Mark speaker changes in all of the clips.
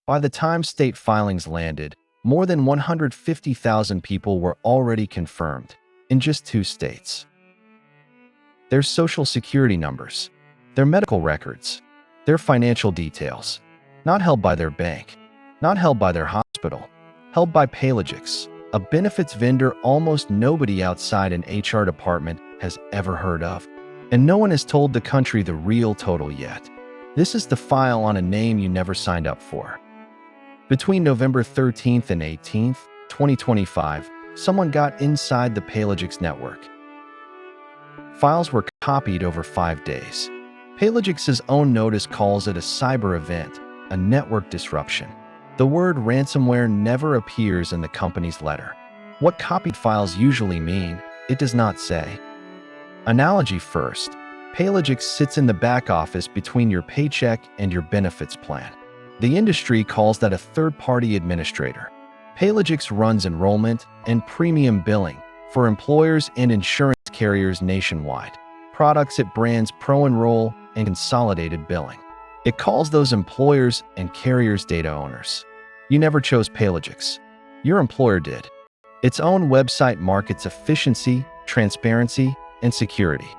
Speaker 1: By the time state filings landed, more than 150,000 people were already confirmed in just 2 states. Their social security numbers, their medical records, their financial details, not held by their bank, not held by their hospital, held by Paylogix, a benefits vendor almost nobody outside an HR department has ever heard of. And no one has told the country the real total yet. This is the file on a name you never signed up for. Between November 13th and 18th, 2025, someone got inside the Paylogix network. Files were copied over 5 days. Paylogix's own notice calls it a cyber event, a network disruption. The word ransomware never appears in the company's letter. What copied files usually mean, it does not say. Analogy first. Paylogix sits in the back office between your paycheck and your benefits plan. The industry calls that a third-party administrator. Paylogix runs enrollment and premium billing for employers and insurance carriers nationwide. Products it brands Pro-Enroll and Consolidated Billing. It calls those employers and carriers data owners. You never chose Paylogix. Your employer did. Its own website markets efficiency, transparency, and security.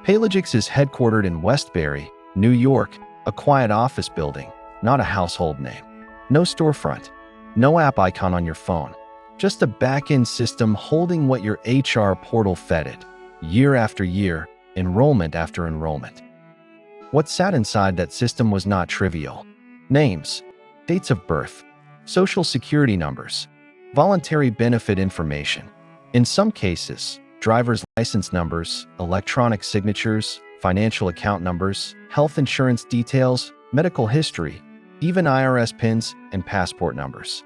Speaker 1: Paylogix is headquartered in Westbury, New York, a quiet office building, not a household name. No storefront, no app icon on your phone, just a back-end system holding what your HR portal fed it, year after year, enrollment after enrollment. What sat inside that system was not trivial. Names, dates of birth, social security numbers, voluntary benefit information. In some cases, driver's license numbers, electronic signatures, financial account numbers, health insurance details, medical history, even IRS pins and passport numbers.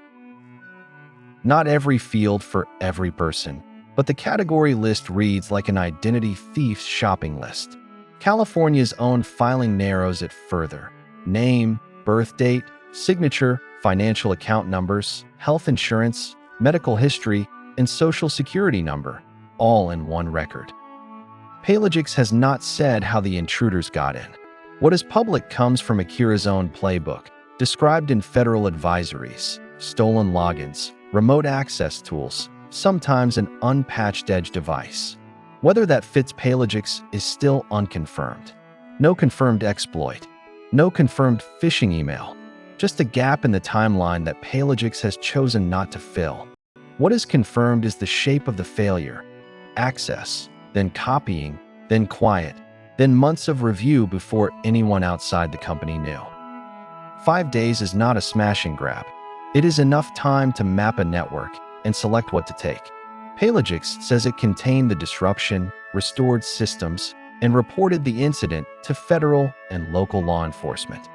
Speaker 1: Not every field for every person, but the category list reads like an identity thief's shopping list. California's own filing narrows it further. Name, birth date, signature, financial account numbers, health insurance, medical history, and social security number, all in one record. Paylogix has not said how the intruders got in. What is public comes from Akira's own playbook, described in federal advisories, stolen logins, remote access tools, sometimes an unpatched edge device. Whether that fits Paylogix is still unconfirmed. No confirmed exploit. No confirmed phishing email. Just a gap in the timeline that Paylogix has chosen not to fill. What is confirmed is the shape of the failure. Access, then copying, then quiet, then months of review before anyone outside the company knew. 5 days is not a smash and grab. It is enough time to map a network and select what to take. Paylogix says it contained the disruption, restored systems, and reported the incident to federal and local law enforcement.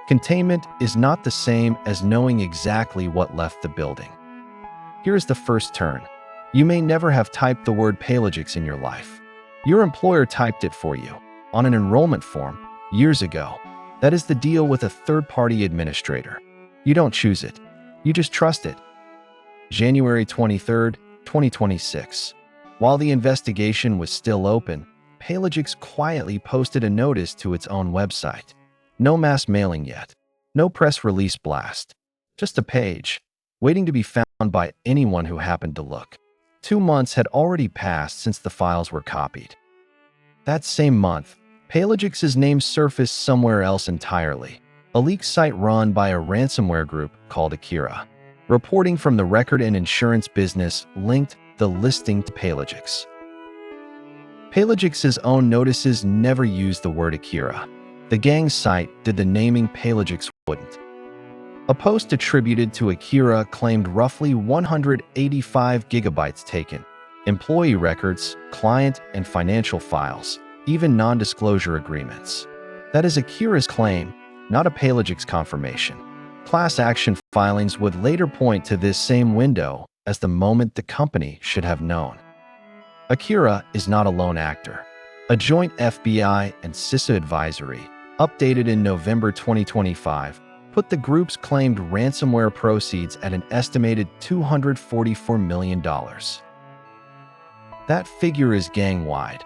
Speaker 1: Containment is not the same as knowing exactly what left the building. Here is the first turn. You may never have typed the word Paylogix in your life. Your employer typed it for you on an enrollment form years ago. That is the deal with a third-party administrator. You don't choose it. You just trust it. January 23, 2026. While the investigation was still open, Paylogix quietly posted a notice to its own website. No mass mailing yet. No press release blast. Just a page, waiting to be found by anyone who happened to look. 2 months had already passed since the files were copied. That same month, Paylogix's name surfaced somewhere else entirely. A leak site run by a ransomware group called Akira. Reporting from the record and insurance business linked the listing to Paylogix. Paylogix's own notices never used the word Akira. The gang's site did the naming Paylogix wouldn't. A post attributed to Akira claimed roughly 185 gigabytes taken, employee records, client and financial files, even non-disclosure agreements. That is Akira's claim, not a Paylogix confirmation. Class action filings would later point to this same window as the moment the company should have known. Akira is not a lone actor. A joint FBI and CISA advisory, updated in November 2025, put the group's claimed ransomware proceeds at an estimated $244 million. That figure is gang-wide,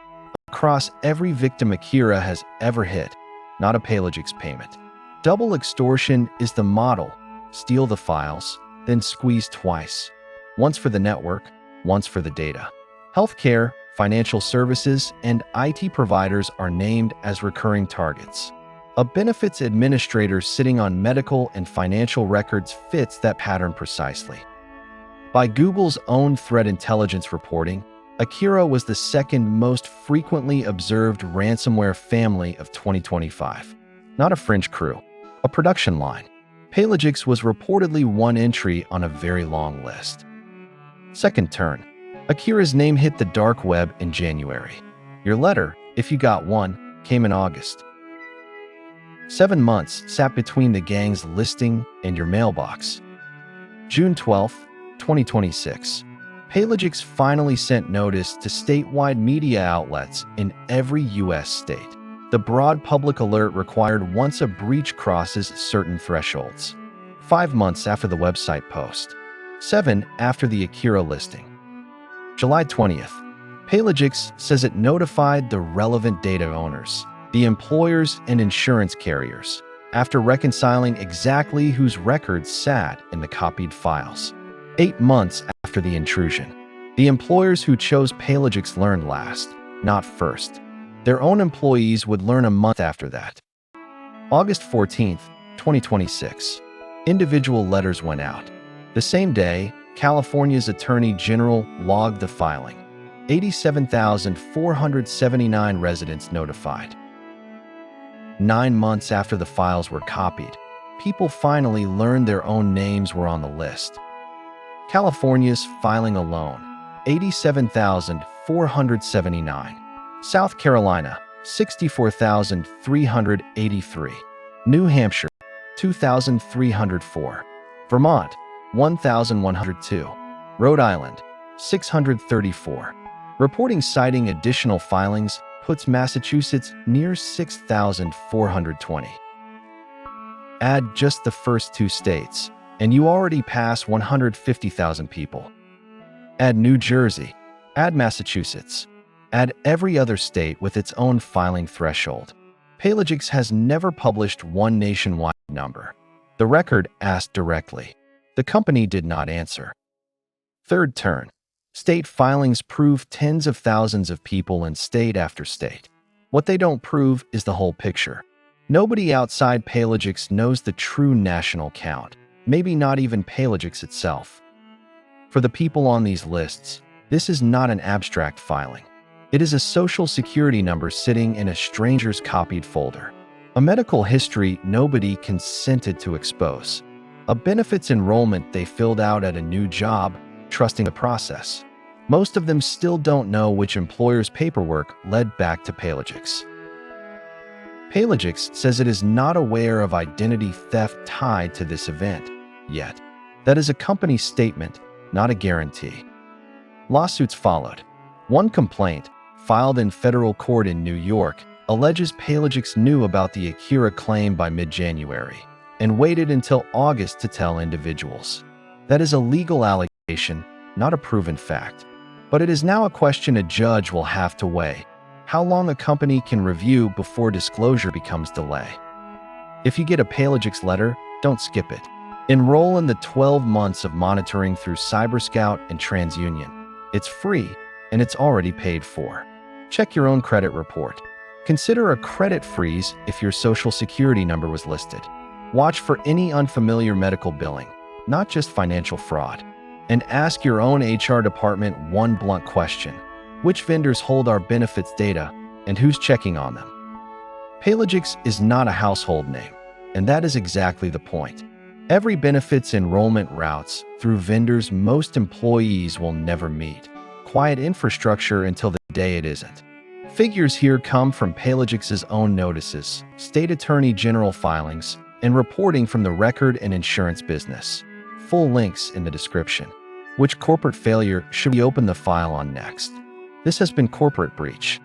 Speaker 1: across every victim Akira has ever hit, not a Paylogix payment. Double extortion is the model. Steal the files, then squeeze twice. Once for the network, once for the data. Healthcare, financial services, and IT providers are named as recurring targets. A benefits administrator sitting on medical and financial records fits that pattern precisely. By Google's own threat intelligence reporting, Akira was the second most frequently observed ransomware family of 2025. Not a fringe crew, a production line. Paylogix was reportedly one entry on a very long list. Second turn. Akira's name hit the dark web in January. Your letter, if you got one, came in August. 7 months sat between the gang's listing and your mailbox. June 12, 2026. Paylogix finally sent notice to statewide media outlets in every U.S. state. The broad public alert required once a breach crosses certain thresholds. 5 months after the website post. 7 after the Akira listing. July 20th. Paylogix says it notified the relevant data owners, the employers and insurance carriers, after reconciling exactly whose records sat in the copied files. 8 months after the intrusion. The employers who chose Paylogix learned last, not first. Their own employees would learn a month after that. August 14th, 2026. Individual letters went out. The same day, California's Attorney General logged the filing. 87,479 residents notified. 9 months after the files were copied, people finally learned their own names were on the list. California's filing alone, 87,479. South Carolina, 64,383. New Hampshire, 2,304. Vermont, 1,102. Rhode Island, 634. Reporting citing additional filings puts Massachusetts near 6,420. Add just the first 2 states, and you already pass 150,000 people. Add New Jersey, add Massachusetts, add every other state with its own filing threshold. Paylogix has never published one nationwide number. The record asked directly. The company did not answer. Third turn. State filings prove tens of thousands of people in state after state. What they don't prove is the whole picture. Nobody outside Paylogix knows the true national count, maybe not even Paylogix itself. For the people on these lists, this is not an abstract filing. It is a social security number sitting in a stranger's copied folder. A medical history nobody consented to expose. A benefits enrollment they filled out at a new job, trusting the process. Most of them still don't know which employer's paperwork led back to Paylogix. Paylogix says it is not aware of identity theft tied to this event, yet. That is a company statement, not a guarantee. Lawsuits followed. One complaint, filed in federal court in New York, alleges Paylogix knew about the Akira claim by mid-January and waited until August to tell individuals. That is a legal allegation, not a proven fact. But it is now a question a judge will have to weigh: how long a company can review before disclosure becomes delay. If you get a Paylogix letter, don't skip it. Enroll in the 12 months of monitoring through CyberScout and TransUnion. It's free, and it's already paid for. Check your own credit report. Consider a credit freeze if your social security number was listed. Watch for any unfamiliar medical billing, not just financial fraud. And ask your own HR department one blunt question: which vendors hold our benefits data, and who's checking on them? Paylogix is not a household name, and that is exactly the point. Every benefits enrollment routes through vendors most employees will never meet. Quiet infrastructure until the day it isn't. Figures here come from Paylogix's own notices, state attorney general filings, and reporting from the record and insurance business. Full links in the description. Which corporate failure should we open the file on next? This has been Corporate Breach.